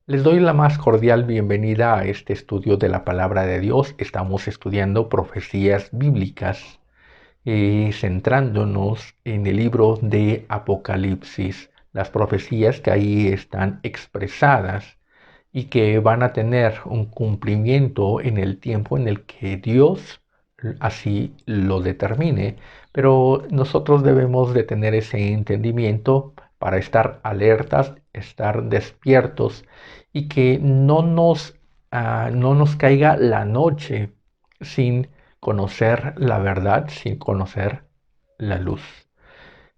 Les doy la más cordial bienvenida a este estudio de la palabra de Dios. Estamos estudiando profecías bíblicas, centrándonos en el libro de Apocalipsis, las profecías que ahí están expresadas y que van a tener un cumplimiento en el tiempo en el que Dios así lo determine, pero nosotros debemos de tener ese entendimiento para estar alertas, estar despiertos y que no nos caiga la noche sin conocer la verdad, sin conocer la luz.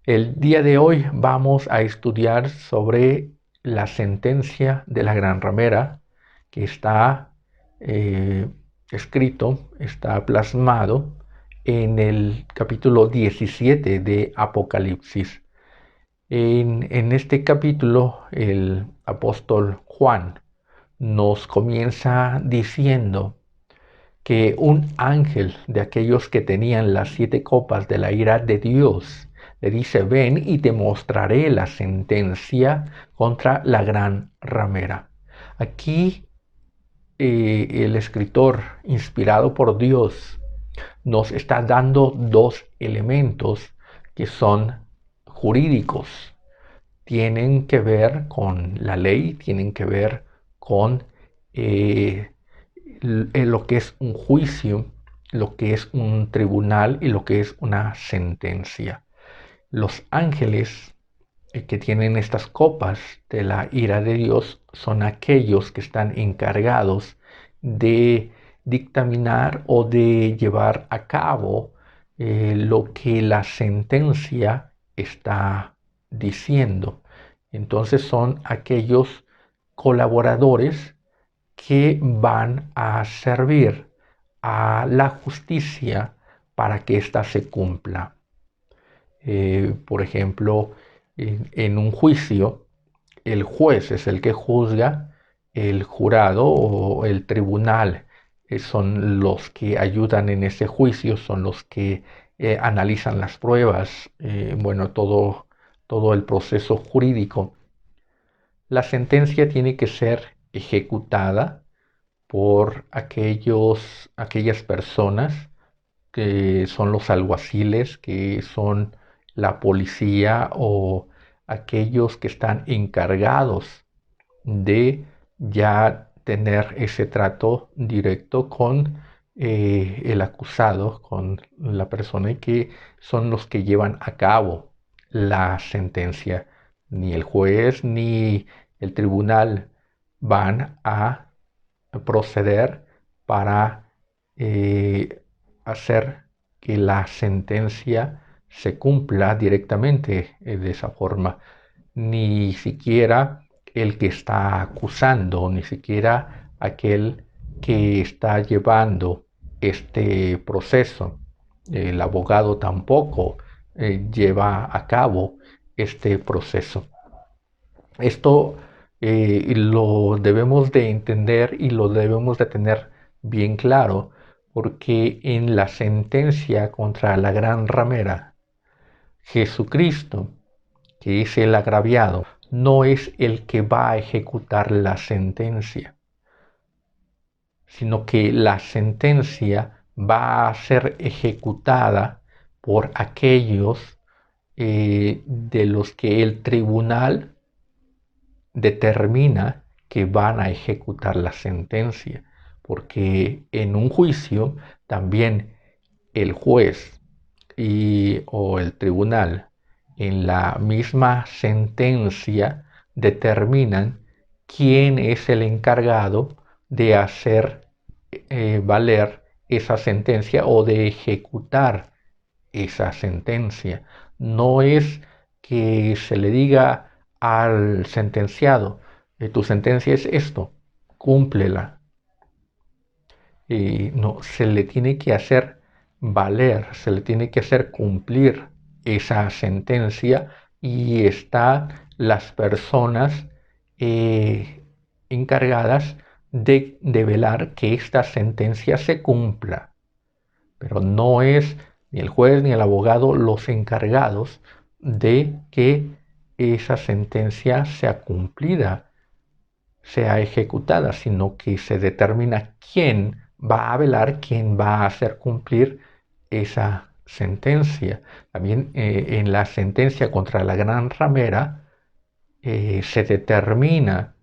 El día de hoy vamos a estudiar sobre la sentencia de la gran ramera que está eh, escrito, está plasmado en el capítulo 17 de Apocalipsis. En este capítulo el apóstol Juan nos comienza diciendo que un ángel de aquellos que tenían las 7 copas de la ira de Dios le dice: ven y te mostraré la sentencia contra la gran ramera. Aquí el escritor, inspirado por Dios, nos está dando dos elementos que son jurídicos. Tienen que ver con la ley, tienen que ver con eh, lo que es un juicio, lo que es un tribunal y lo que es una sentencia. Los ángeles que tienen estas copas de la ira de Dios son aquellos que están encargados de dictaminar o de llevar a cabo lo que la sentencia está diciendo. Entonces son aquellos colaboradores que van a servir a la justicia para que ésta se cumpla. Por ejemplo, en un juicio, el juez es el que juzga, el jurado o el tribunal son los que ayudan en ese juicio, son los que analizan las pruebas, bueno, todo el proceso jurídico. La sentencia tiene que ser ejecutada por aquellas personas que son los alguaciles, que son la policía o aquellos que están encargados de ya tener ese trato directo con el acusado, con la persona, y que son los que llevan a cabo la sentencia. Ni el juez ni el tribunal van a proceder para hacer que la sentencia se cumpla directamente de esa forma. Ni siquiera el que está acusando, ni siquiera aquel que está llevando este proceso. El abogado tampoco lleva a cabo este proceso. Esto lo debemos de entender y lo debemos de tener bien claro, porque en la sentencia contra la gran ramera, Jesucristo, que es el agraviado, no es el que va a ejecutar la sentencia, sino que la sentencia va a ser ejecutada por aquellos de los que el tribunal determina que van a ejecutar la sentencia, porque en un juicio también el juez o el tribunal en la misma sentencia determinan quién es el encargado de hacer valer esa sentencia o de ejecutar esa sentencia. No es que se le diga al sentenciado: tu sentencia es esto, cúmplela. No, se le tiene que hacer valer, se le tiene que hacer cumplir esa sentencia, y están las personas encargadas de velar que esta sentencia se cumpla. Pero no es ni el juez ni el abogado los encargados de que esa sentencia sea cumplida, sea ejecutada, sino que se determina quién va a velar, quién va a hacer cumplir esa sentencia. También en la sentencia contra la gran ramera se determina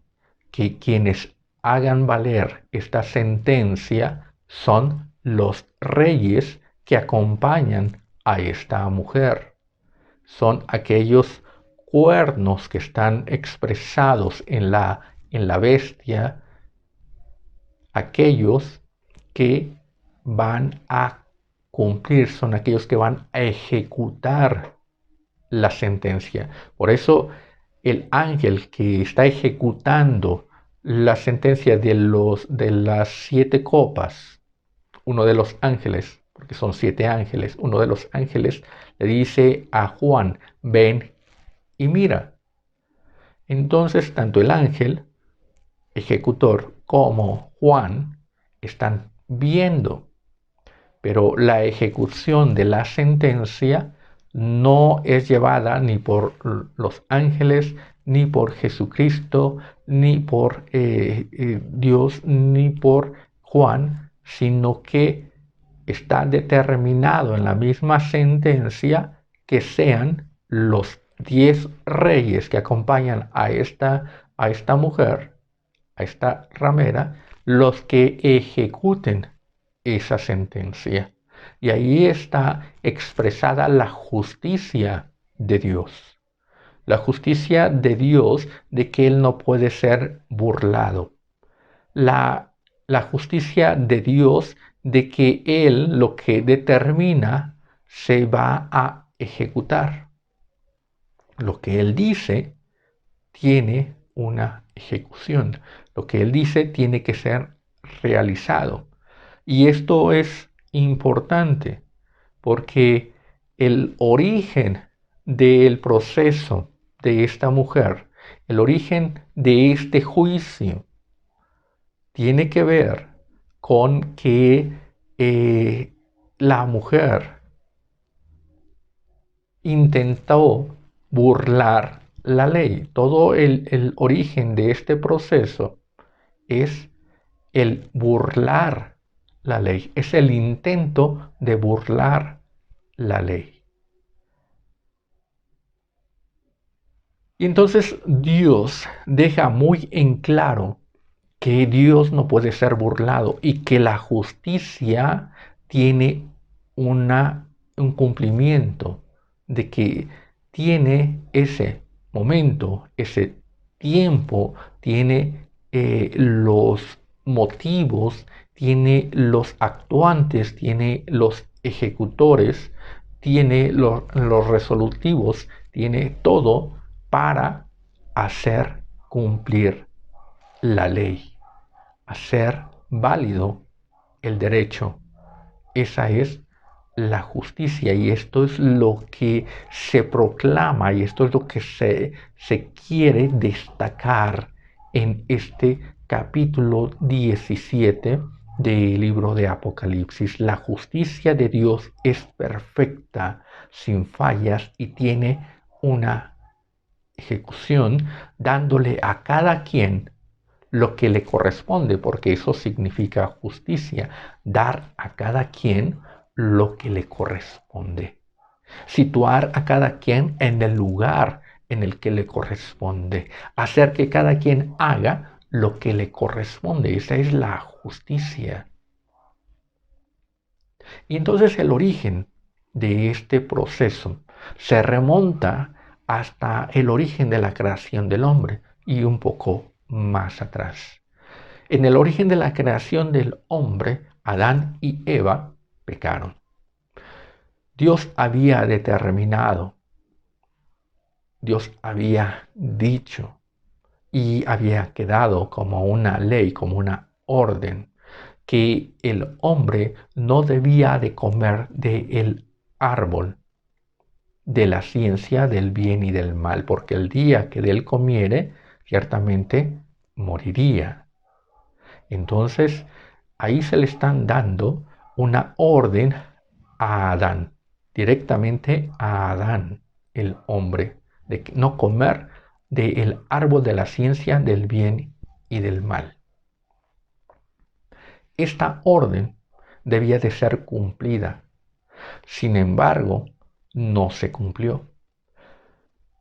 que quienes hagan valer esta sentencia son los reyes que acompañan a esta mujer. Son aquellos cuernos que están expresados en la bestia, aquellos que van a cumplir, son aquellos que van a ejecutar la sentencia. Por eso el ángel que está ejecutando la sentencia de las 7 copas, uno de los ángeles, porque son 7 ángeles, uno de los ángeles le dice a Juan, ven y mira. Entonces tanto el ángel ejecutor como Juan están viendo, pero la ejecución de la sentencia no es llevada ni por los ángeles, ni por Jesucristo, ni por Dios, ni por Juan, sino que está determinado en la misma sentencia que sean los 10 reyes que acompañan a esta mujer, a esta ramera, los que ejecuten esa sentencia. Y ahí está expresada la justicia de Dios. La justicia de Dios de que Él no puede ser burlado. La justicia de Dios de que Él lo que determina se va a ejecutar. Lo que Él dice tiene una ejecución. Lo que Él dice tiene que ser realizado. Y esto es importante porque el origen del proceso de esta mujer, el origen de este juicio, tiene que ver con que la mujer intentó burlar la ley. Todo el origen de este proceso es el burlar la ley, es el intento de burlar la ley. Y entonces Dios deja muy en claro que Dios no puede ser burlado y que la justicia tiene un cumplimiento, de que tiene ese momento, ese tiempo, tiene los motivos, tiene los actuantes, tiene los ejecutores, tiene los resolutivos, tiene todo para hacer cumplir la ley, hacer válido el derecho. Esa es la justicia y esto es lo que se proclama y esto es lo que se quiere destacar en este capítulo 17 del libro de Apocalipsis. La justicia de Dios es perfecta, sin fallas y tiene una ejecución dándole a cada quien lo que le corresponde, porque eso significa justicia, dar a cada quien lo que le corresponde, situar a cada quien en el lugar en el que le corresponde, hacer que cada quien haga lo que le corresponde. Esa es la justicia. Y entonces el origen de este proceso se remonta hasta el origen de la creación del hombre y un poco más atrás. En el origen de la creación del hombre, Adán y Eva pecaron. Dios había determinado, Dios había dicho y había quedado como una ley, como una orden, que el hombre no debía de comer del árbol de la ciencia del bien y del mal, porque el día que de él comiere, ciertamente moriría. Entonces, ahí se le están dando una orden a Adán, directamente a Adán, el hombre, de no comer del árbol de la ciencia del bien y del mal. Esta orden debía de ser cumplida. Sin embargo, no se cumplió.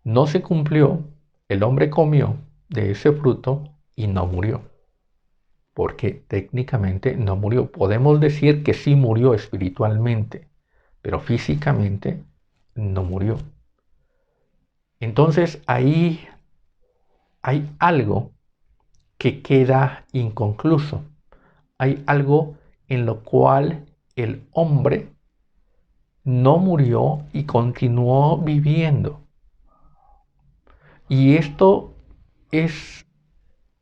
No se cumplió, el hombre comió de ese fruto y no murió. Porque técnicamente no murió. Podemos decir que sí murió espiritualmente, pero físicamente no murió. Entonces ahí hay algo que queda inconcluso. Hay algo en lo cual el hombre no murió y continuó viviendo. Y esto es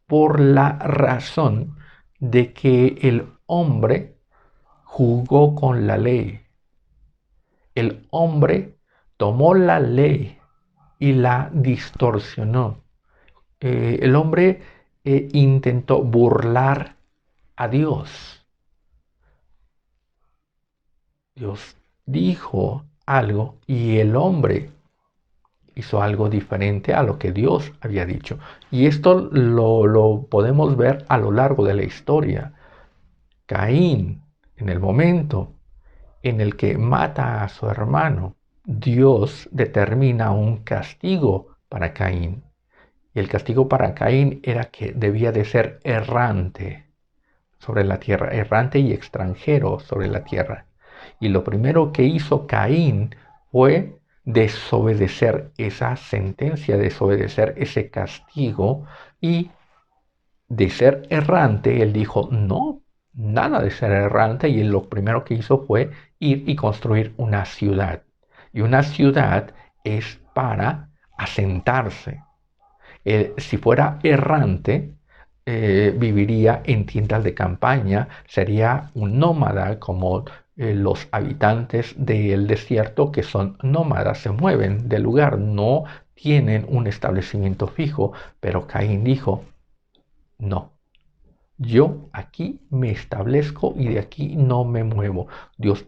por la razón de que el hombre jugó con la ley. El hombre tomó la ley y la distorsionó. El hombre intentó burlar a Dios. Dios dijo algo y el hombre hizo algo diferente a lo que Dios había dicho. Y esto lo podemos ver a lo largo de la historia. Caín, en el momento en el que mata a su hermano, Dios determina un castigo para Caín. Y el castigo para Caín era que debía de ser errante sobre la tierra, errante y extranjero sobre la tierra. Y lo primero que hizo Caín fue desobedecer esa sentencia, desobedecer ese castigo, y de ser errante, él dijo, no, nada de ser errante, y él lo primero que hizo fue ir y construir una ciudad. Y una ciudad es para asentarse. Si fuera errante, viviría en tiendas de campaña, sería un nómada como los habitantes del desierto, que son nómadas, se mueven del lugar, no tienen un establecimiento fijo. Pero Caín dijo, no, yo aquí me establezco y de aquí no me muevo. Dios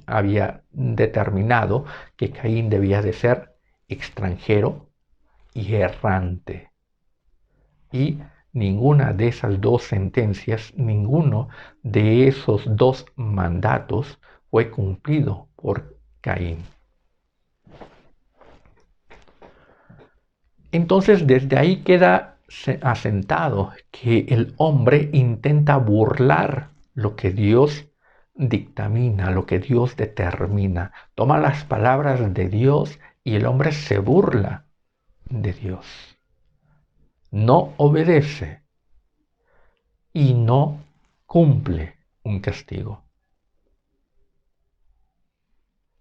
había determinado que Caín debía de ser extranjero y errante. Y ninguna de esas dos sentencias, ninguno de esos dos mandatos fue cumplido por Caín. Entonces, desde ahí queda asentado que el hombre intenta burlar lo que Dios dictamina, lo que Dios determina. Toma las palabras de Dios y el hombre se burla de Dios. No obedece y no cumple un castigo.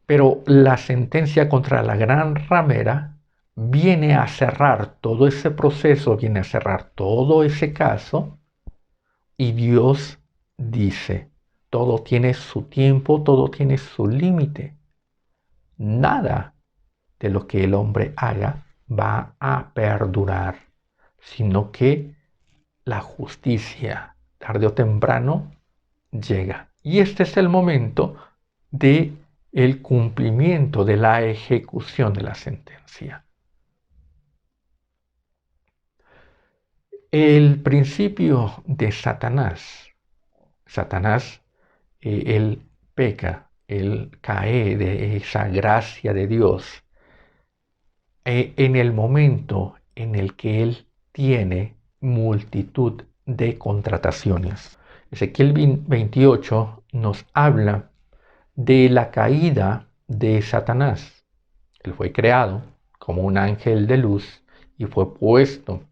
Pero la sentencia contra la gran ramera viene a cerrar todo ese proceso, viene a cerrar todo ese caso, y Dios dice, todo tiene su tiempo, todo tiene su límite. Nada de lo que el hombre haga va a perdurar, sino que la justicia, tarde o temprano, llega. Y este es el momento de el cumplimiento de la ejecución de la sentencia. El principio de Satanás, él peca, él cae de esa gracia de Dios en el momento en el que él tiene multitud de contrataciones. Ezequiel 28 nos habla de la caída de Satanás. Él fue creado como un ángel de luz y fue puesto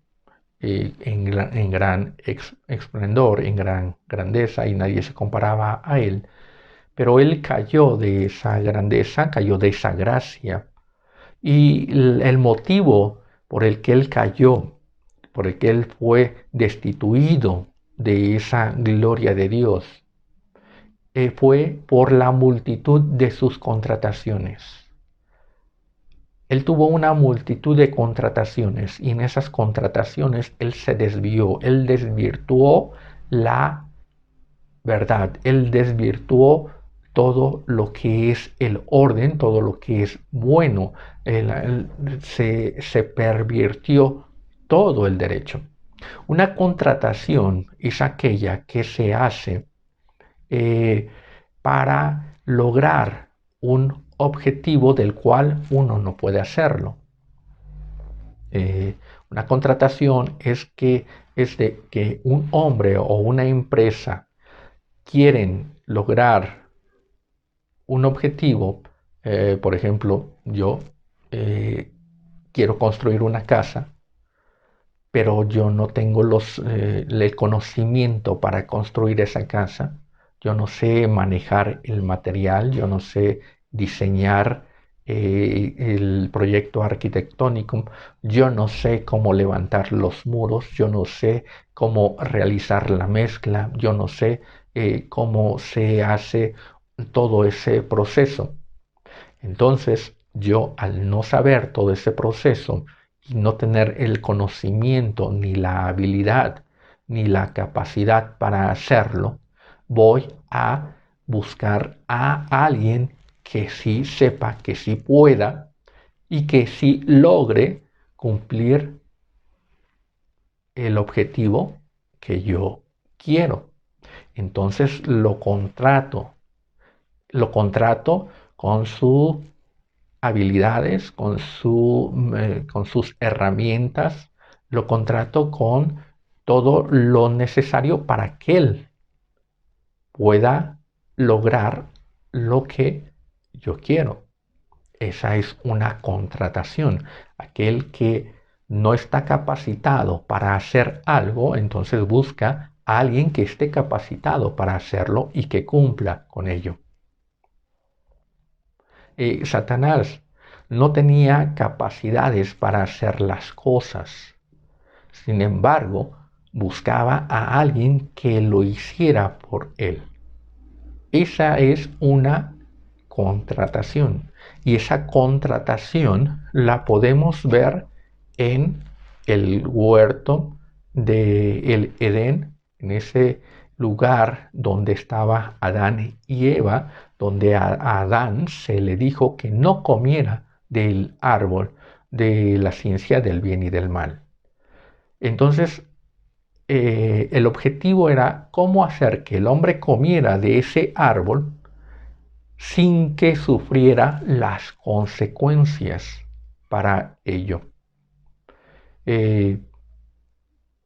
en gran esplendor, en gran grandeza, y nadie se comparaba a él. Pero él cayó de esa grandeza, cayó de esa gracia. Y el motivo por el que él cayó, por el que él fue destituido de esa gloria de Dios, fue por la multitud de sus contrataciones. Él tuvo una multitud de contrataciones y en esas contrataciones él se desvió, él desvirtuó la verdad, él desvirtuó todo lo que es el orden, todo lo que es bueno, se pervirtió todo el derecho. Una contratación es aquella que se hace para lograr un objetivo del cual uno no puede hacerlo. Una contratación es de que un hombre o una empresa quieren lograr un objetivo. Por ejemplo, yo quiero construir una casa, pero yo no tengo el conocimiento para construir esa casa. Yo no sé manejar el material, yo no sé diseñar el proyecto arquitectónico, yo no sé cómo levantar los muros, yo no sé cómo realizar la mezcla, yo no sé cómo se hace todo ese proceso. Entonces, yo al no saber todo ese proceso y no tener el conocimiento, ni la habilidad, ni la capacidad para hacerlo, voy a buscar a alguien que sí sepa, que sí pueda y que sí logre cumplir el objetivo que yo quiero. Entonces lo contrato con sus habilidades, con sus herramientas, lo contrato con todo lo necesario para que él pueda lograr lo que yo quiero. Esa es una contratación. Aquel que no está capacitado para hacer algo, entonces busca a alguien que esté capacitado para hacerlo y que cumpla con ello. Satanás no tenía capacidades para hacer las cosas. Sin embargo, buscaba a alguien que lo hiciera por él. Esa es una contratación. Y esa contratación la podemos ver en el huerto del Edén, en ese lugar donde estaba Adán y Eva, donde a Adán se le dijo que no comiera del árbol de la ciencia del bien y del mal. Entonces, el objetivo era cómo hacer que el hombre comiera de ese árbol sin que sufriera las consecuencias para ello. Eh,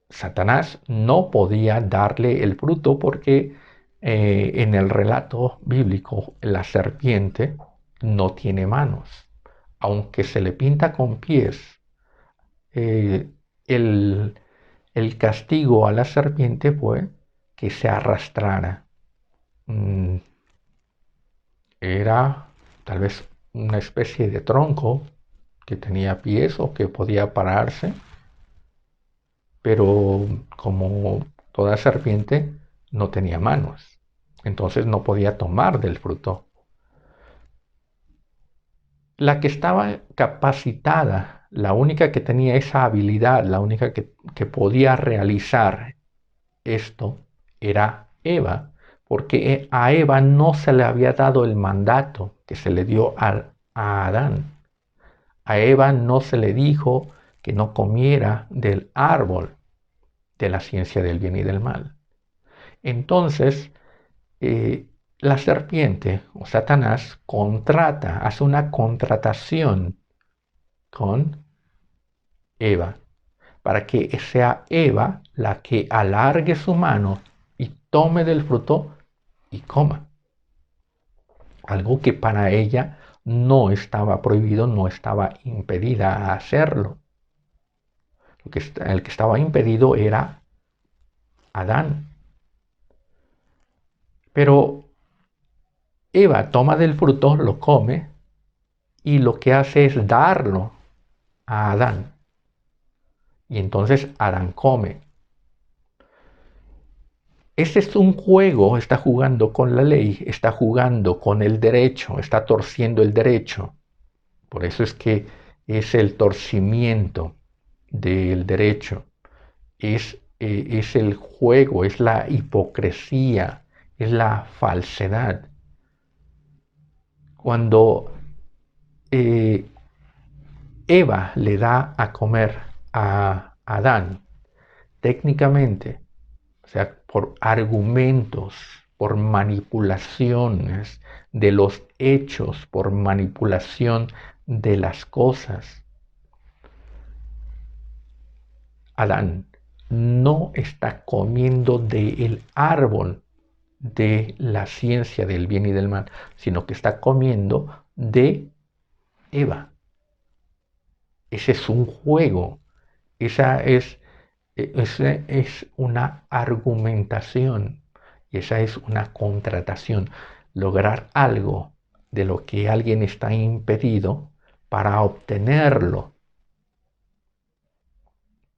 Satanás no podía darle el fruto porque en el relato bíblico la serpiente no tiene manos. Aunque se le pinta con pies, eh, el, el castigo a la serpiente fue que se arrastrara. Mm, Era tal vez una especie de tronco que tenía pies o que podía pararse, pero como toda serpiente no tenía manos, entonces no podía tomar del fruto. La que estaba capacitada, la única que tenía esa habilidad, la única que podía realizar esto, era Eva, porque a Eva no se le había dado el mandato que se le dio a Adán. A Eva no se le dijo que no comiera del árbol de la ciencia del bien y del mal. Entonces, la serpiente o Satanás hace una contratación con Eva para que sea Eva la que alargue su mano y tome del fruto y coma. Algo que para ella no estaba prohibido, no estaba impedida a hacerlo. El que estaba impedido era Adán. Pero Eva toma del fruto, lo come y lo que hace es darlo a Adán. Y entonces Adán come. Este es un juego, está jugando con la ley, está jugando con el derecho, está torciendo el derecho. Por eso es que es el torcimiento del derecho. Es el juego, es la hipocresía, es la falsedad. Cuando Eva le da a comer a Adán, técnicamente, o sea, por argumentos, por manipulaciones de los hechos, por manipulación de las cosas, Adán no está comiendo del árbol de la ciencia del bien y del mal, sino que está comiendo de Eva. Ese es un juego, esa es una argumentación y esa es una contratación. Lograr algo de lo que alguien está impedido para obtenerlo.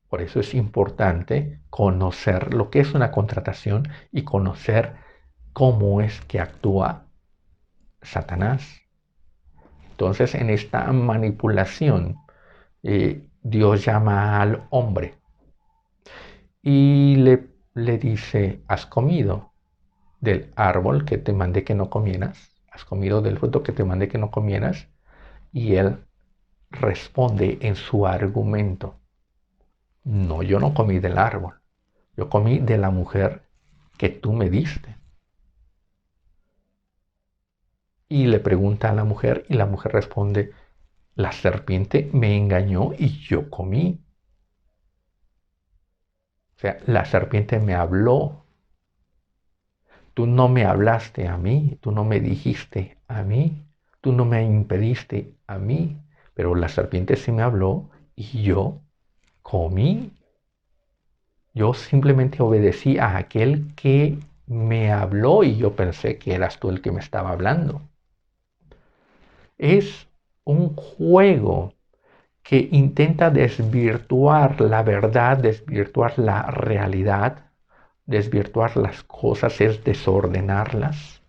Por eso es importante conocer lo que es una contratación y conocer cómo es que actúa Satanás. Entonces, en esta manipulación, Dios llama al hombre y le dice, has comido del árbol que te mandé que no comieras, has comido del fruto que te mandé que no comieras, y él responde en su argumento, no, yo no comí del árbol, yo comí de la mujer que tú me diste. Y le pregunta a la mujer y la mujer responde, la serpiente me engañó y yo comí. O sea, la serpiente me habló. Tú no me hablaste a mí, tú no me dijiste a mí, tú no me impediste a mí, pero la serpiente sí me habló y yo comí. Yo simplemente obedecí a aquel que me habló y yo pensé que eras tú el que me estaba hablando. Es un juego que intenta desvirtuar la verdad, desvirtuar la realidad, desvirtuar las cosas, es desordenarlas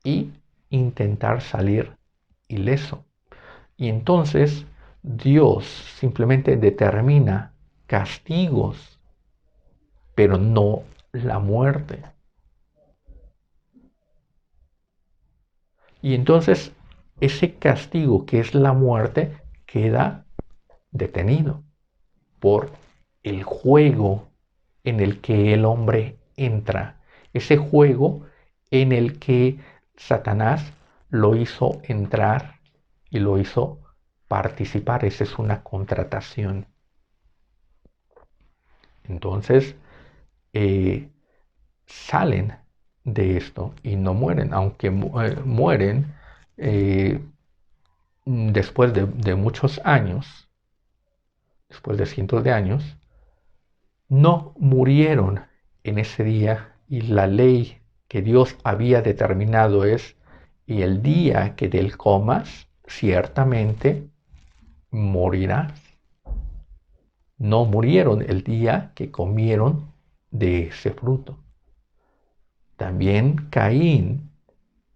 y intentar salir ileso. Y entonces Dios simplemente determina castigos, pero no la muerte. Y entonces ese castigo que es la muerte queda detenido por el juego en el que el hombre entra. Ese juego en el que Satanás lo hizo entrar y lo hizo participar. Esa es una contratación. Entonces, salen de esto y no mueren, aunque mueren después de muchos años, después de cientos de años, no murieron en ese día y la ley que Dios había determinado es, y el día que del comas, ciertamente morirás. No murieron el día que comieron de ese fruto. También Caín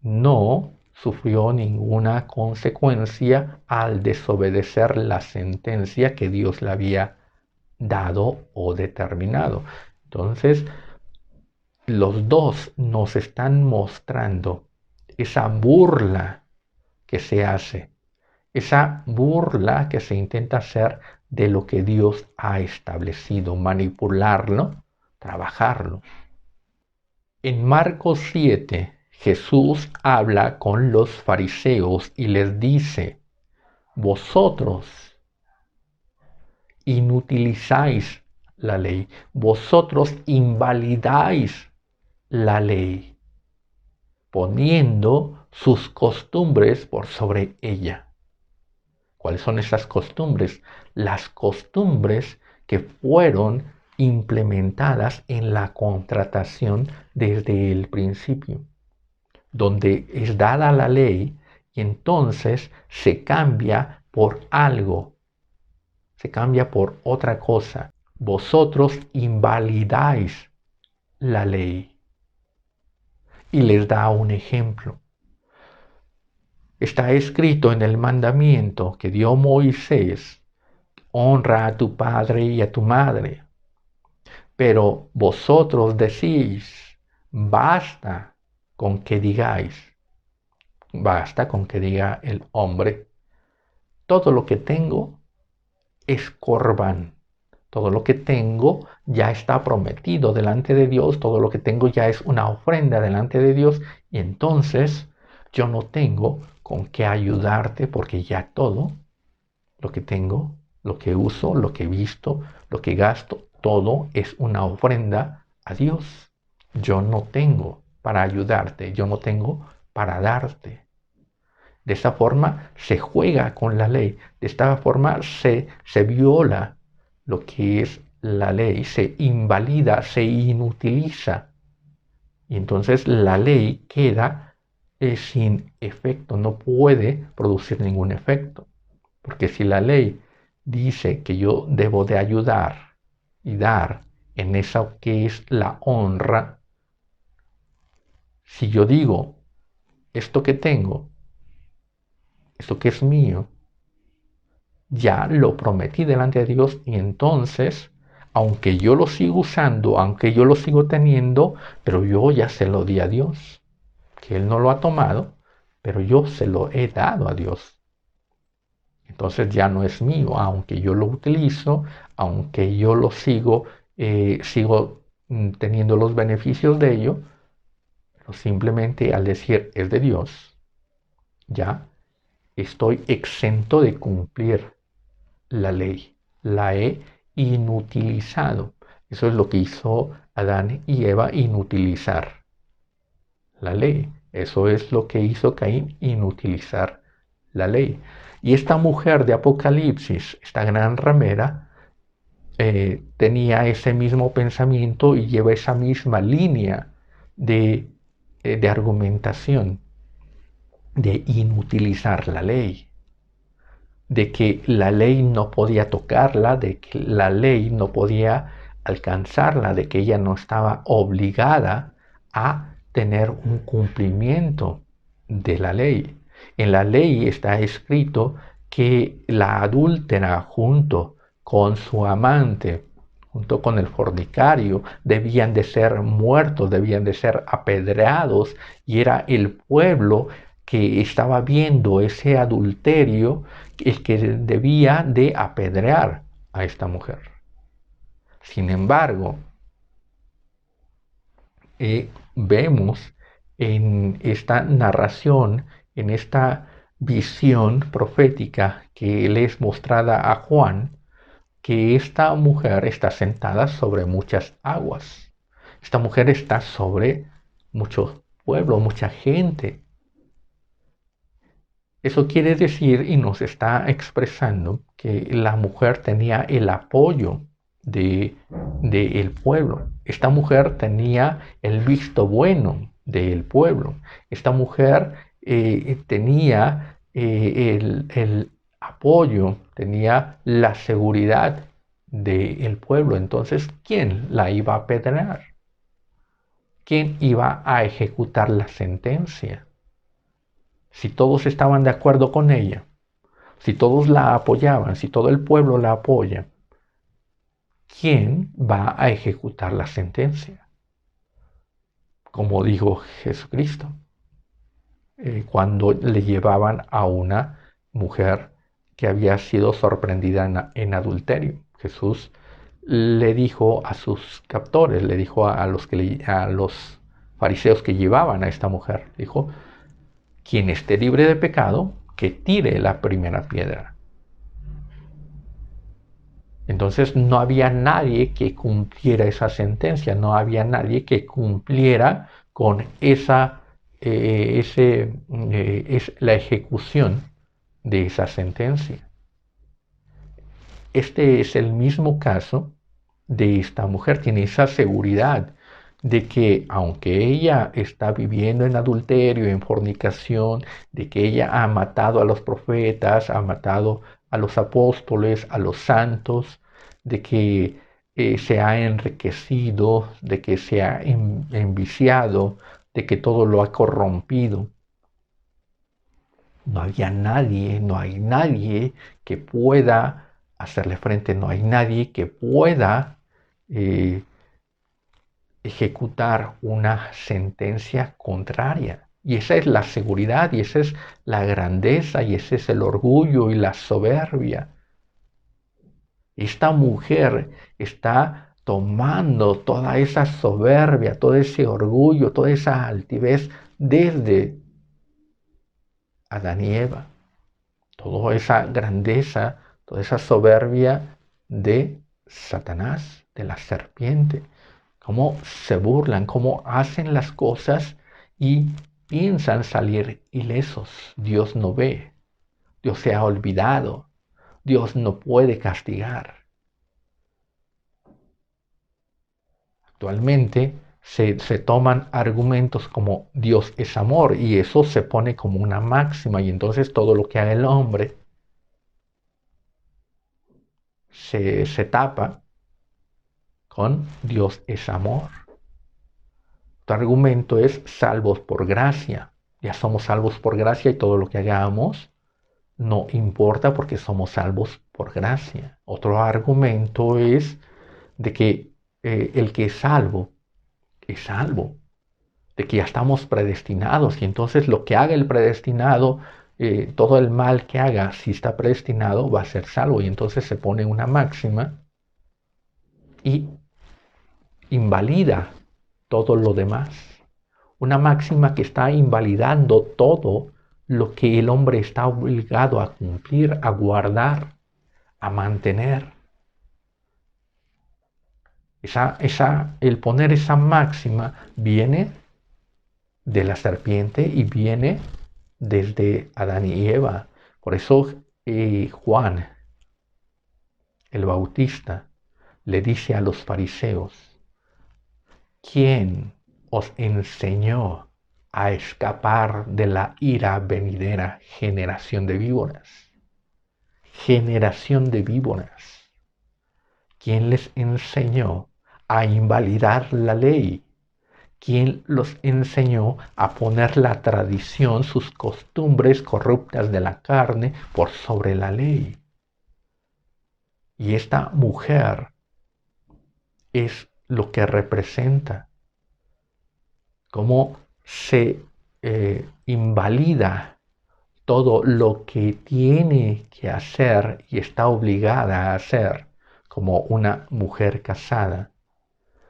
no sufrió ninguna consecuencia al desobedecer la sentencia que Dios le había dado o determinado. Entonces, los dos nos están mostrando esa burla que se hace, esa burla que se intenta hacer de lo que Dios ha establecido, manipularlo, trabajarlo. En Marcos 7, Jesús habla con los fariseos y les dice, vosotros inutilizáis la ley, vosotros invalidáis la ley, poniendo sus costumbres por sobre ella. ¿Cuáles son esas costumbres? Las costumbres que fueron implementadas en la contratación desde el principio, donde es dada la ley y entonces se cambia por algo, se cambia por otra cosa. Vosotros invalidáis la ley. Y les da un ejemplo. Está escrito en el mandamiento que dio Moisés, honra a tu padre y a tu madre. Pero vosotros decís, basta con que digáis, basta con que diga el hombre, todo lo que tengo es corbán, Todo lo que tengo ya está prometido delante de Dios, todo lo que tengo ya es una ofrenda delante de Dios y entonces yo no tengo con qué ayudarte porque ya todo lo que tengo, lo que uso, lo que he visto, lo que gasto, todo es una ofrenda a Dios. Yo no tengo para ayudarte, yo no tengo para darte. De esta forma se juega con la ley, de esta forma se viola lo que es la ley, se invalida, se inutiliza. Y entonces la ley queda sin efecto, no puede producir ningún efecto. Porque si la ley dice que yo debo de ayudar y dar en eso que es la honra, si yo digo, esto que tengo, esto que es mío, ya lo prometí delante de Dios y entonces, aunque yo lo sigo usando, aunque yo lo sigo teniendo, pero yo ya se lo di a Dios, que Él no lo ha tomado, pero yo se lo he dado a Dios. Entonces ya no es mío, aunque yo lo utilizo, aunque yo lo sigo teniendo los beneficios de ello, pero simplemente al decir es de Dios, ya estoy exento de cumplir la ley, la he inutilizado. Eso es lo que hizo Adán y Eva, inutilizar la ley. Eso es lo que hizo Caín, inutilizar la ley. Y esta mujer de Apocalipsis, esta gran ramera, tenía ese mismo pensamiento y lleva esa misma línea de argumentación, de inutilizar la ley, de que la ley no podía tocarla, de que la ley no podía alcanzarla, de que ella no estaba obligada a tener un cumplimiento de la ley. En la ley está escrito que la adúltera junto con su amante, junto con el fornicario, debían de ser muertos, debían de ser apedreados, y era el pueblo que estaba viendo ese adulterio el que debía de apedrear a esta mujer. Sin embargo, vemos en esta narración, en esta visión profética que le es mostrada a Juan, que esta mujer está sentada sobre muchas aguas. Esta mujer está sobre muchos pueblos, mucha gente. Eso quiere decir y nos está expresando que la mujer tenía el apoyo del pueblo. Esta mujer tenía el visto bueno del pueblo. Esta mujer tenía el apoyo, tenía la seguridad del pueblo. Entonces, ¿quién la iba a apedrear? ¿Quién iba a ejecutar la sentencia? Si todos estaban de acuerdo con ella, si todos la apoyaban, si todo el pueblo la apoya, ¿quién va a ejecutar la sentencia? Como dijo Jesucristo, cuando le llevaban a una mujer que había sido sorprendida en adulterio. Jesús le dijo a sus captores, le dijo a los fariseos que llevaban a esta mujer, dijo, quien esté libre de pecado, que tire la primera piedra. Entonces no había nadie que cumpliera esa sentencia, no había nadie que cumpliera con la ejecución de esa sentencia. Este es el mismo caso de esta mujer, tiene esa seguridad de que aunque ella está viviendo en adulterio, en fornicación, de que ella ha matado a los profetas, ha matado a los apóstoles, a los santos, de que se ha enriquecido, de que se ha enviciado, de que todo lo ha corrompido. No había nadie, no hay nadie que pueda hacerle frente, no hay nadie que pueda ejecutar una sentencia contraria. Y esa es la seguridad, y esa es la grandeza, y ese es el orgullo y la soberbia Esta mujer está tomando toda esa soberbia, todo ese orgullo, toda esa altivez desde Adán y Eva, toda esa grandeza, toda esa soberbia de Satanás, de la serpiente, cómo se burlan, cómo hacen las cosas y piensan salir ilesos. Dios no ve, Dios se ha olvidado, Dios no puede castigar. Actualmente se toman argumentos como Dios es amor y eso se pone como una máxima y entonces todo lo que haga el hombre se tapa con Dios es amor. Tu argumento es salvos por gracia. Ya somos salvos por gracia y todo lo que hagamos no importa porque somos salvos por gracia. Otro argumento es de que el que es salvo, de que ya estamos predestinados y entonces lo que haga el predestinado, todo el mal que haga, si está predestinado, va a ser salvo. Y entonces se pone una máxima y invalida todo lo demás. Una máxima que está invalidando todo lo que el hombre está obligado a cumplir, a guardar, a mantener. El poner esa máxima viene de la serpiente y viene desde Adán y Eva. Por eso Juan, el Bautista, le dice a los fariseos, ¿quién os enseñó a escapar de la ira venidera? Generación de víboras. Generación de víboras. ¿Quién les enseñó a invalidar la ley? ¿Quién los enseñó a poner la tradición, sus costumbres corruptas de la carne por sobre la ley? Y esta mujer es lo que representa, cómo se invalida todo lo que tiene que hacer y está obligada a hacer como una mujer casada,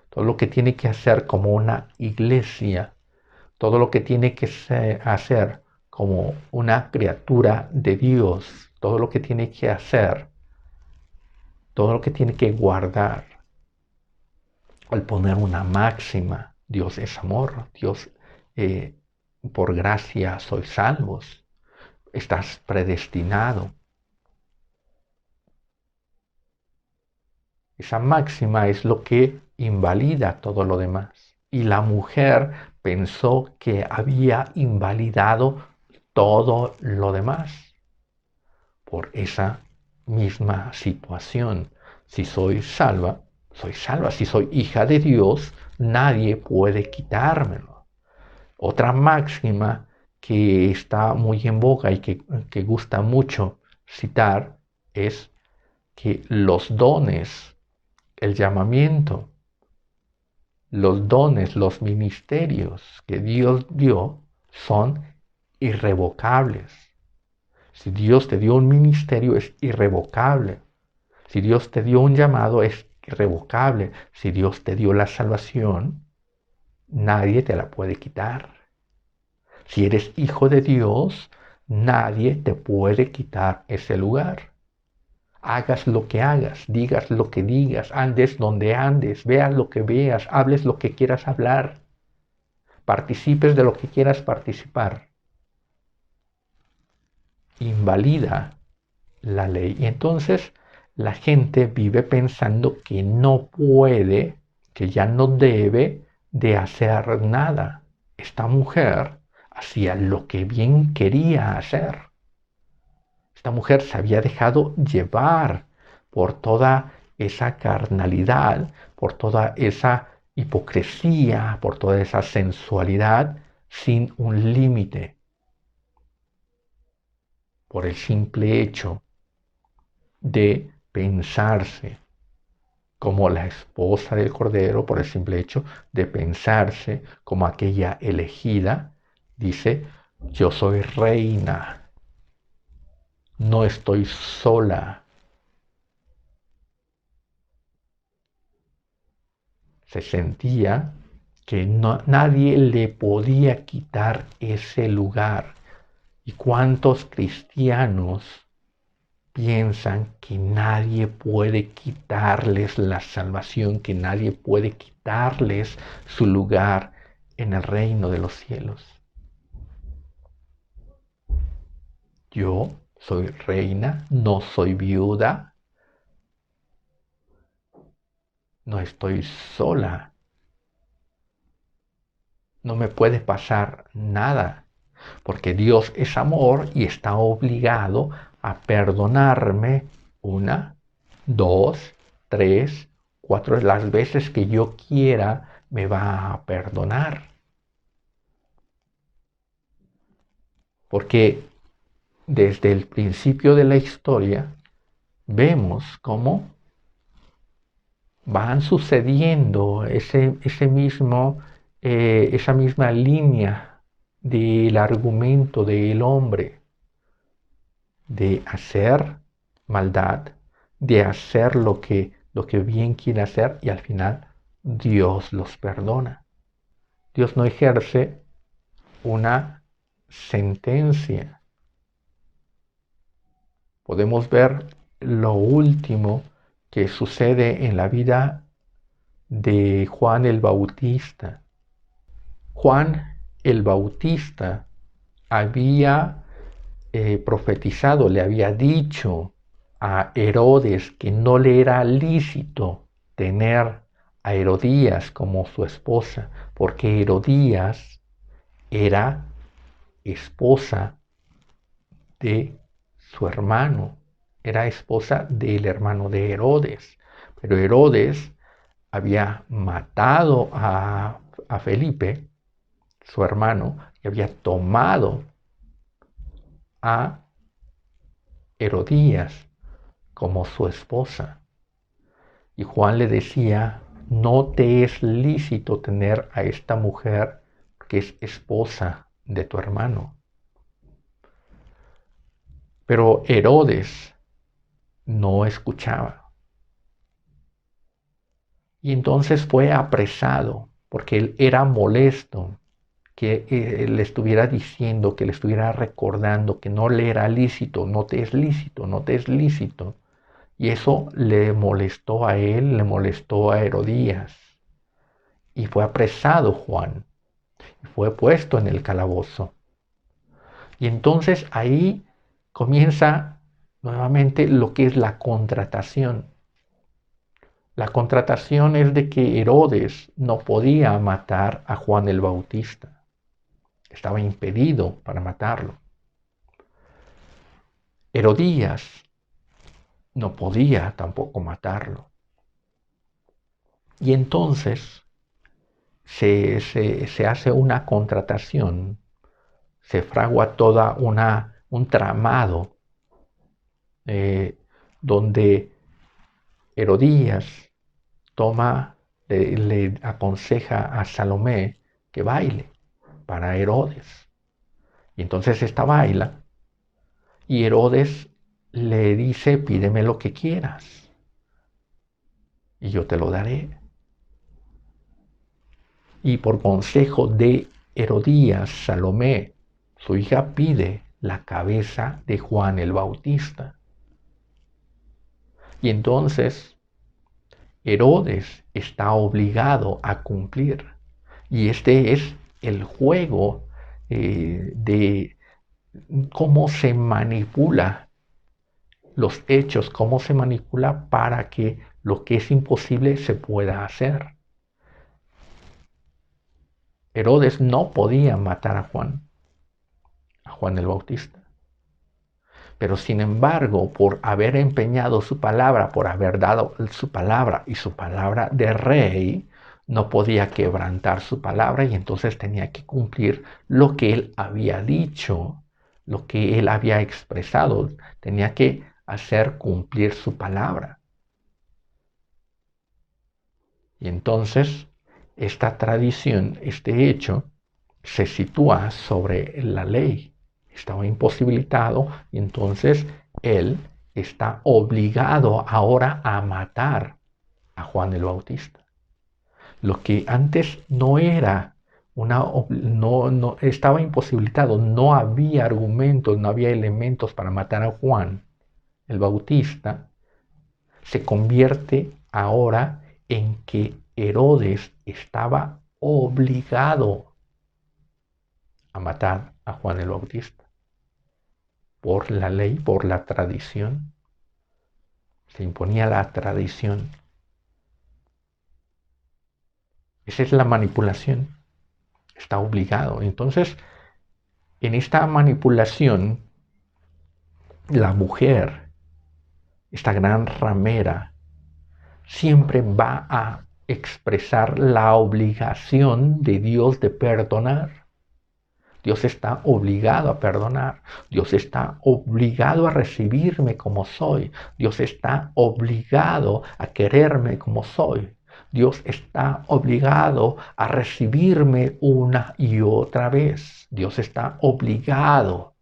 todo lo que tiene que hacer como una iglesia, todo lo que tiene que hacer como una criatura de Dios, todo lo que tiene que hacer, todo lo que tiene que guardar. Al poner una máxima, Dios es amor, Dios por gracia sois salvos, estás predestinado. Esa máxima es lo que invalida todo lo demás. Y la mujer pensó que había invalidado todo lo demás por esa misma situación. Si soy salva, soy salva. Si soy hija de Dios, nadie puede quitármelo. Otra máxima que está muy en boga y que gusta mucho citar es que los dones, el llamamiento, los dones, los ministerios que Dios dio son irrevocables. Si Dios te dio un ministerio es irrevocable. Si Dios te dio un llamado es irrevocable. Si Dios te dio la salvación, nadie te la puede quitar. Si eres hijo de Dios, nadie te puede quitar ese lugar. Hagas lo que hagas, digas lo que digas, andes donde andes, veas lo que veas, hables lo que quieras hablar, participes de lo que quieras participar. Invalida la ley. Y entonces la gente vive pensando que no puede, que ya no debe de hacer nada. Esta mujer hacía lo que bien quería hacer. Esta mujer se había dejado llevar por toda esa carnalidad, por toda esa hipocresía, por toda esa sensualidad sin un límite, por el simple hecho de pensarse como la esposa del Cordero, por el simple hecho de pensarse como aquella elegida, dice, yo soy reina, no estoy sola, Se sentía que nadie le podía quitar ese lugar. ¿Y cuántos cristianos piensan que nadie puede quitarles la salvación, que nadie puede quitarles su lugar en el reino de los cielos? Yo soy reina, no soy viuda, no estoy sola, no me puede pasar nada, porque Dios es amor y está obligado a perdonarme 1, 2, 3, 4, las veces que yo quiera me va a perdonar. Porque desde el principio de la historia vemos cómo van sucediendo esa misma línea del argumento del hombre, de hacer maldad, de hacer lo que bien quiere hacer, y al final Dios los perdona. Dios no ejerce una sentencia. Podemos ver lo último que sucede en la vida de Juan el Bautista. Juan el Bautista había profetizado, le había dicho a Herodes que no le era lícito tener a Herodías como su esposa, porque Herodías era esposa de su hermano, era esposa del hermano de Herodes. Pero Herodes había matado a Felipe, su hermano, y había tomado a Herodías como su esposa. Y Juan le decía, no te es lícito tener a esta mujer que es esposa de tu hermano. Pero Herodes no escuchaba. Y entonces fue apresado porque él era molesto que le estuviera diciendo, que le estuviera recordando que no le era lícito, no te es lícito, no te es lícito. Y eso le molestó a él, le molestó a Herodías. Y fue apresado Juan, y fue puesto en el calabozo. Y entonces ahí comienza nuevamente lo que es la contratación. La contratación es de que Herodes no podía matar a Juan el Bautista. Estaba impedido para matarlo. Herodías no podía tampoco matarlo. Y entonces se hace una contratación, se fragua toda un tramado donde Herodías le aconseja a Salomé que baile para Herodes. Y entonces esta baila y Herodes le dice, pídeme lo que quieras y yo te lo daré. Y por consejo de Herodías, Salomé, su hija, pide la cabeza de Juan el Bautista. Y entonces Herodes está obligado a cumplir. Y este es el juego de cómo se manipula los hechos, cómo se manipula para que lo que es imposible se pueda hacer. Herodes no podía matar a Juan el Bautista. Pero sin embargo, por haber empeñado su palabra, por haber dado su palabra y su palabra de rey, no podía quebrantar su palabra y entonces tenía que cumplir lo que él había dicho, lo que él había expresado. Tenía que hacer cumplir su palabra. Y entonces esta tradición, este hecho, se sitúa sobre la ley. Estaba imposibilitado y entonces él está obligado ahora a matar a Juan el Bautista. Lo que antes no era no estaba imposibilitado, no había argumentos, no había elementos para matar a Juan el Bautista, se convierte ahora en que Herodes estaba obligado a matar a Juan el Bautista. Por la ley, por la tradición, se imponía la tradición. Esa es la manipulación. Está obligado. Entonces, en esta manipulación, la mujer, esta gran ramera, siempre va a expresar la obligación de Dios de perdonar. Dios está obligado a perdonar. Dios está obligado a recibirme como soy. Dios está obligado a quererme como soy. Dios está obligado a recibirme una y otra vez. Dios está obligado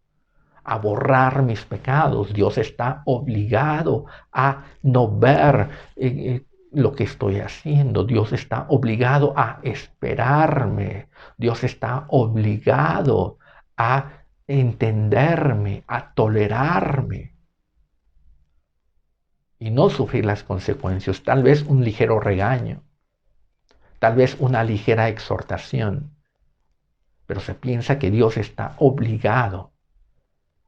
a borrar mis pecados. Dios está obligado a no ver lo que estoy haciendo. Dios está obligado a esperarme. Dios está obligado a entenderme, a tolerarme y no sufrir las consecuencias. Tal vez un ligero regaño, tal vez una ligera exhortación, pero se piensa que Dios está obligado.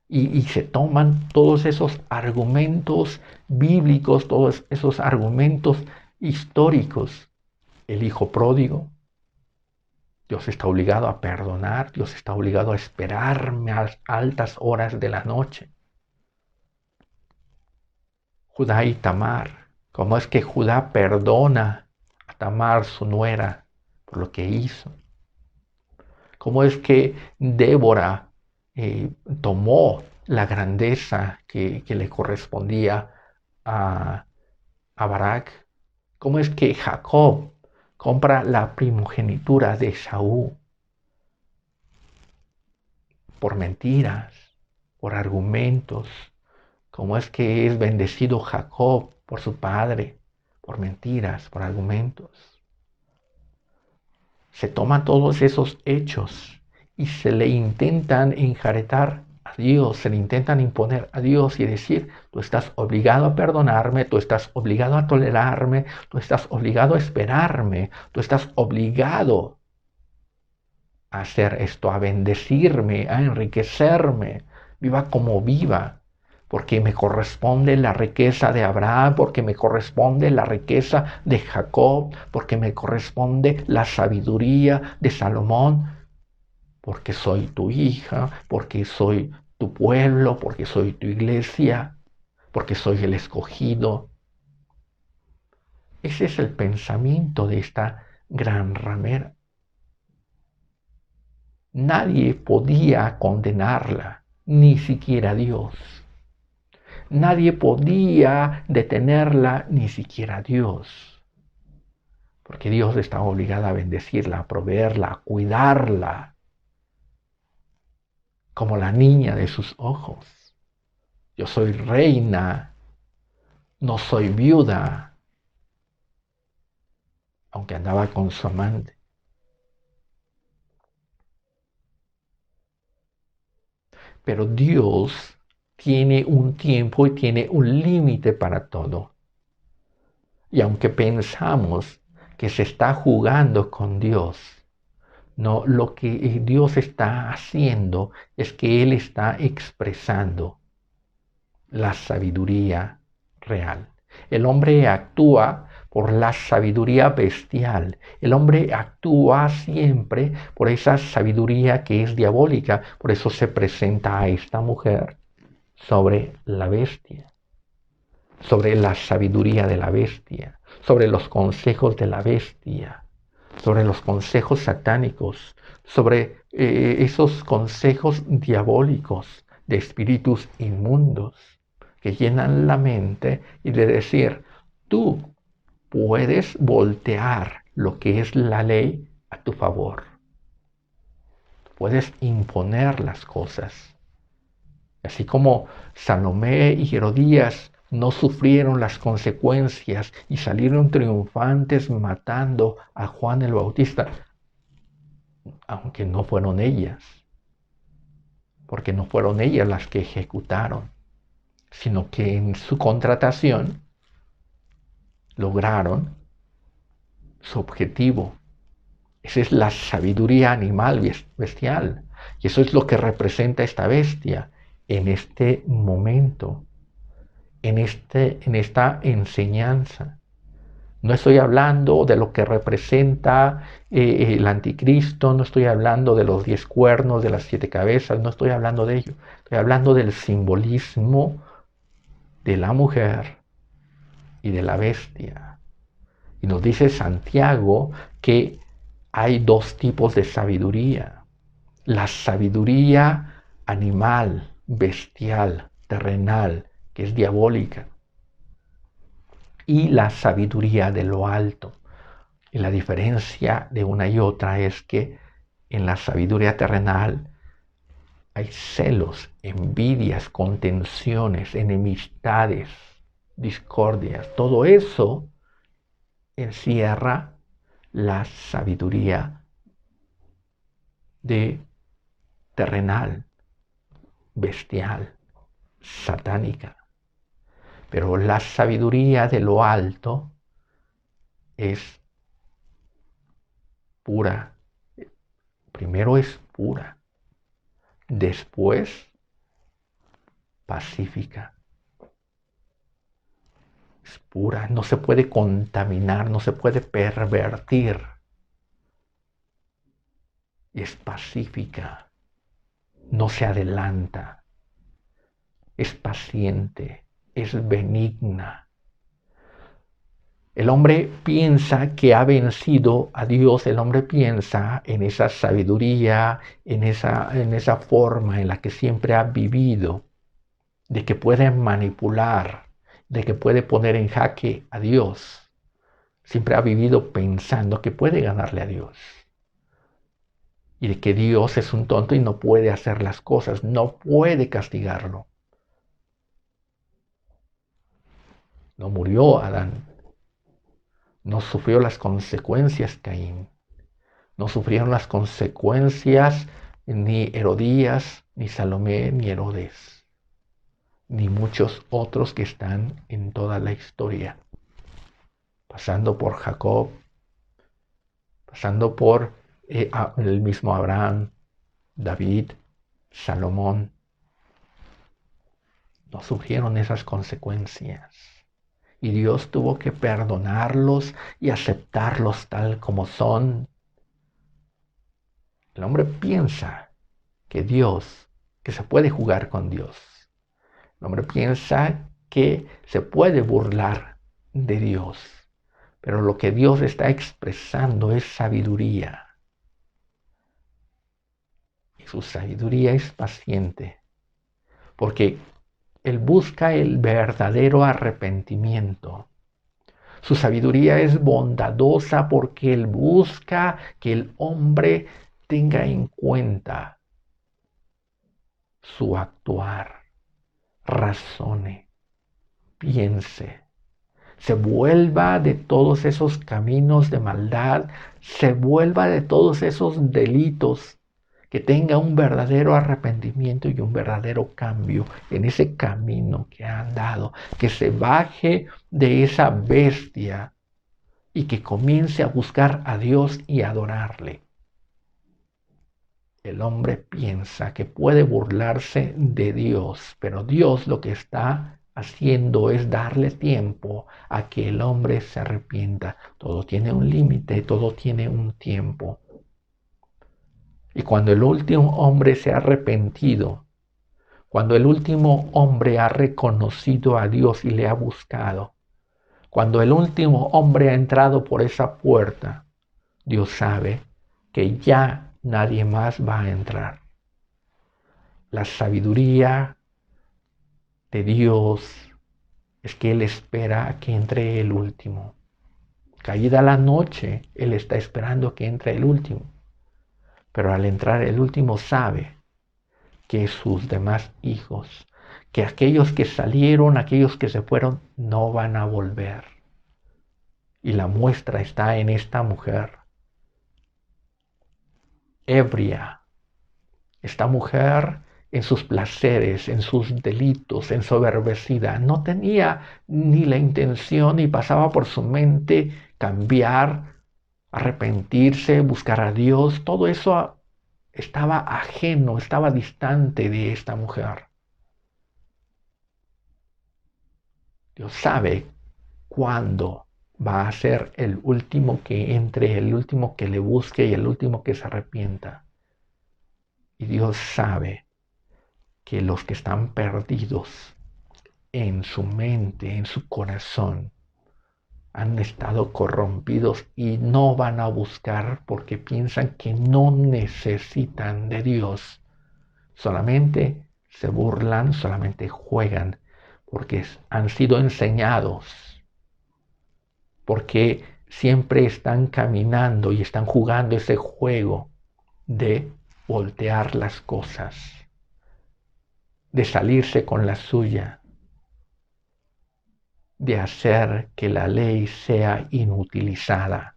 Y se toman todos esos argumentos bíblicos, todos esos argumentos históricos. El hijo pródigo, Dios está obligado a perdonar, Dios está obligado a esperarme a altas horas de la noche. Judá y Tamar, ¿cómo es que Judá perdona a Tamar, su nuera, por lo que hizo? ¿Cómo es que Débora tomó la grandeza que le correspondía a Barak? ¿Cómo es que Jacob compra la primogenitura de Saúl por mentiras, por argumentos? ¿Cómo es que es bendecido Jacob por su padre por mentiras, por argumentos? Se toman todos esos hechos y se le intentan enjaretar a Dios, se le intentan imponer a Dios y decir, tú estás obligado a perdonarme, tú estás obligado a tolerarme, tú estás obligado a esperarme, tú estás obligado a hacer esto, a bendecirme, a enriquecerme, viva como viva, porque me corresponde la riqueza de Abraham, porque me corresponde la riqueza de Jacob, porque me corresponde la sabiduría de Salomón, porque soy tu hija, porque soy tu pueblo, porque soy tu iglesia, porque soy el escogido. Ese es el pensamiento de esta gran ramera. Nadie podía condenarla, ni siquiera Dios. Nadie podía detenerla, ni siquiera Dios. Porque Dios está obligado a bendecirla, a proveerla, a cuidarla, como la niña de sus ojos. Yo soy reina, no soy viuda, aunque andaba con su amante. Pero Dios tiene un tiempo y tiene un límite para todo. Y aunque pensamos que se está jugando con Dios, no, lo que Dios está haciendo es que Él está expresando la sabiduría real. El hombre actúa por la sabiduría bestial. El hombre actúa siempre por esa sabiduría que es diabólica. Por eso se presenta a esta mujer sobre la bestia, sobre la sabiduría de la bestia, sobre los consejos de la bestia, sobre los consejos satánicos, sobre esos consejos diabólicos de espíritus inmundos que llenan la mente y de decir, tú puedes voltear lo que es la ley a tu favor. Puedes imponer las cosas. Así como Salomé y Herodías no sufrieron las consecuencias y salieron triunfantes matando a Juan el Bautista, aunque no fueron ellas, porque no fueron ellas las que ejecutaron, sino que en su contratación lograron su objetivo. Esa es la sabiduría animal bestial. Y eso es lo que representa esta bestia en este momento, en esta enseñanza. No estoy hablando de lo que representa el anticristo, no estoy hablando de los 10 cuernos, de las 7 cabezas, no estoy hablando de ello. Estoy hablando del simbolismo de la mujer y de la bestia. Y nos dice Santiago que hay dos tipos de sabiduría. La sabiduría animal, bestial, terrenal, que es diabólica. Y la sabiduría de lo alto. Y la diferencia de una y otra es que en la sabiduría terrenal hay celos, envidias, contenciones, enemistades, discordias. Todo eso encierra la sabiduría de terrenal, bestial, satánica. Pero la sabiduría de lo alto es pura. Primero es pura, después pacífica. Es pura, no se puede contaminar, no se puede pervertir. Y es pacífica, no se adelanta, es paciente, es benigna. El hombre piensa que ha vencido a Dios, el hombre piensa en esa sabiduría, en esa forma en la que siempre ha vivido, de que puede manipular, de que puede poner en jaque a Dios. Siempre ha vivido pensando que puede ganarle a Dios. Y de que Dios es un tonto y no puede hacer las cosas, no puede castigarlo. No murió Adán. No sufrió las consecuencias Caín. No sufrieron las consecuencias ni Herodías, ni Salomé, ni Herodes, ni muchos otros que están en toda la historia. Pasando por Jacob, pasando por el mismo Abraham, David, Salomón. No sufrieron esas consecuencias. Y Dios tuvo que perdonarlos y aceptarlos tal como son. El hombre piensa que se puede jugar con Dios. El hombre piensa que se puede burlar de Dios. Pero lo que Dios está expresando es sabiduría. Y su sabiduría es paciente. Porque Él busca el verdadero arrepentimiento. Su sabiduría es bondadosa porque Él busca que el hombre tenga en cuenta su actuar, razone, piense, se vuelva de todos esos caminos de maldad, se vuelva de todos esos delitos, que tenga un verdadero arrepentimiento y un verdadero cambio en ese camino que ha andado, que se baje de esa bestia y que comience a buscar a Dios y a adorarle. El hombre piensa que puede burlarse de Dios, pero Dios lo que está haciendo es darle tiempo a que el hombre se arrepienta. Todo tiene un límite, todo tiene un tiempo. Y cuando el último hombre se ha arrepentido, cuando el último hombre ha reconocido a Dios y le ha buscado, cuando el último hombre ha entrado por esa puerta, Dios sabe que ya nadie más va a entrar. La sabiduría de Dios es que Él espera a que entre el último. Caída la noche, Él está esperando que entre el último. Pero al entrar el último sabe que sus demás hijos que aquellos que salieron, aquellos que se fueron, no van a volver. Y la muestra está en esta mujer, ebria. Esta mujer en sus placeres, en sus delitos, ensoberbecida, no tenía ni la intención ni pasaba por su mente cambiar, arrepentirse, buscar a Dios. Todo eso estaba ajeno, estaba distante de esta mujer. Dios sabe cuándo va a ser el último que entre, el último que le busque y el último que se arrepienta. Y Dios sabe que los que están perdidos en su mente, en su corazón, han estado corrompidos y no van a buscar porque piensan que no necesitan de Dios. Solamente se burlan, solamente juegan, porque han sido enseñados, porque siempre están caminando y están jugando ese juego de voltear las cosas, de salirse con la suya, de hacer que la ley sea inutilizada.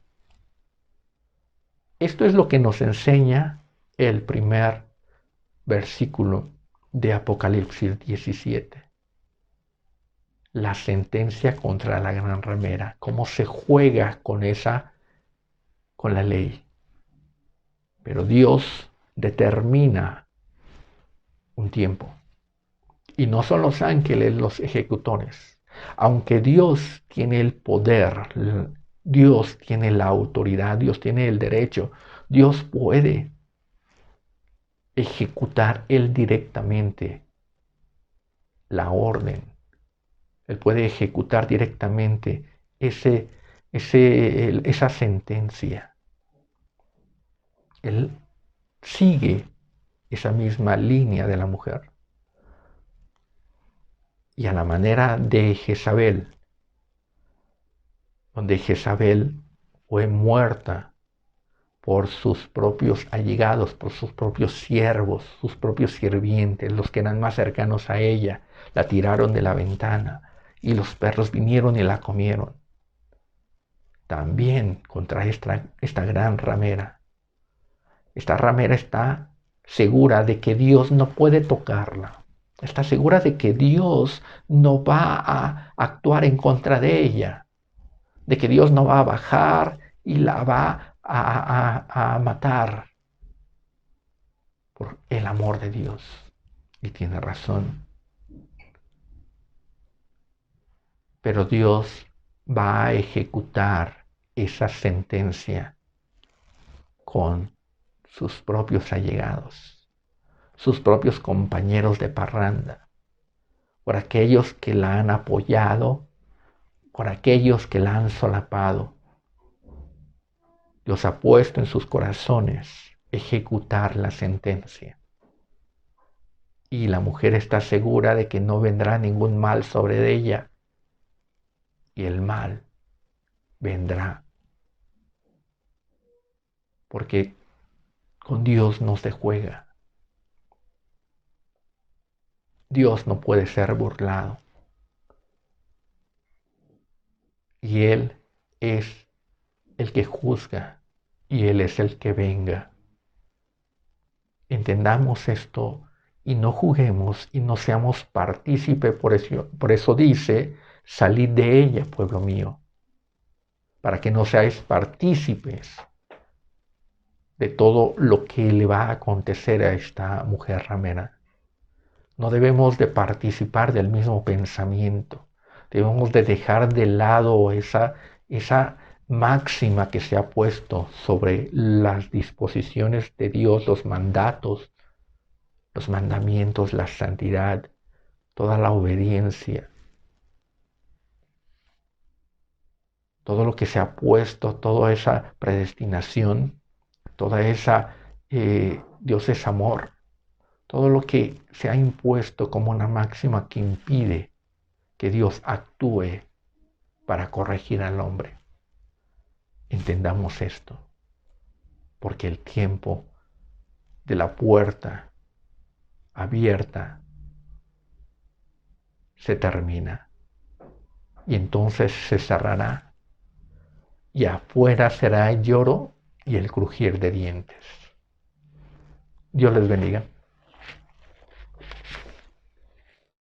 Esto es lo que nos enseña el primer versículo de Apocalipsis 17. La sentencia contra la gran ramera, cómo se juega con la ley. Pero Dios determina un tiempo. Y no son los ángeles los ejecutores. Aunque Dios tiene el poder, Dios tiene la autoridad, Dios tiene el derecho, Dios puede ejecutar Él directamente la orden. Él puede ejecutar directamente esa sentencia. Él sigue esa misma línea de la mujer. Y a la manera de Jezabel, donde Jezabel fue muerta por sus propios allegados, por sus propios siervos, sus propios sirvientes, los que eran más cercanos a ella, la tiraron de la ventana y los perros vinieron y la comieron. También contra esta gran ramera. Esta ramera está segura de que Dios no puede tocarla. Está segura de que Dios no va a actuar en contra de ella, de que Dios no va a bajar y la va a matar por el amor de Dios. Y tiene razón. Pero Dios va a ejecutar esa sentencia con sus propios allegados, sus propios compañeros de parranda, por aquellos que la han apoyado, por aquellos que la han solapado. Dios ha puesto en sus corazones ejecutar la sentencia. Y la mujer está segura de que no vendrá ningún mal sobre ella. Y el mal vendrá. Porque con Dios no se juega. Dios no puede ser burlado. Y Él es el que juzga y Él es el que venga. Entendamos esto y no juguemos y no seamos partícipes. Por eso dice, salid de ella, pueblo mío, para que no seáis partícipes de todo lo que le va a acontecer a esta mujer ramera. No debemos de participar del mismo pensamiento. Debemos de dejar de lado esa máxima que se ha puesto sobre las disposiciones de Dios, los mandatos, los mandamientos, la santidad, toda la obediencia, todo lo que se ha puesto, toda esa predestinación, toda esa Dios es amor, todo lo que se ha impuesto como una máxima que impide que Dios actúe para corregir al hombre. Entendamos esto, porque el tiempo de la puerta abierta se termina y entonces se cerrará y afuera será el lloro y el crujir de dientes. Dios les bendiga.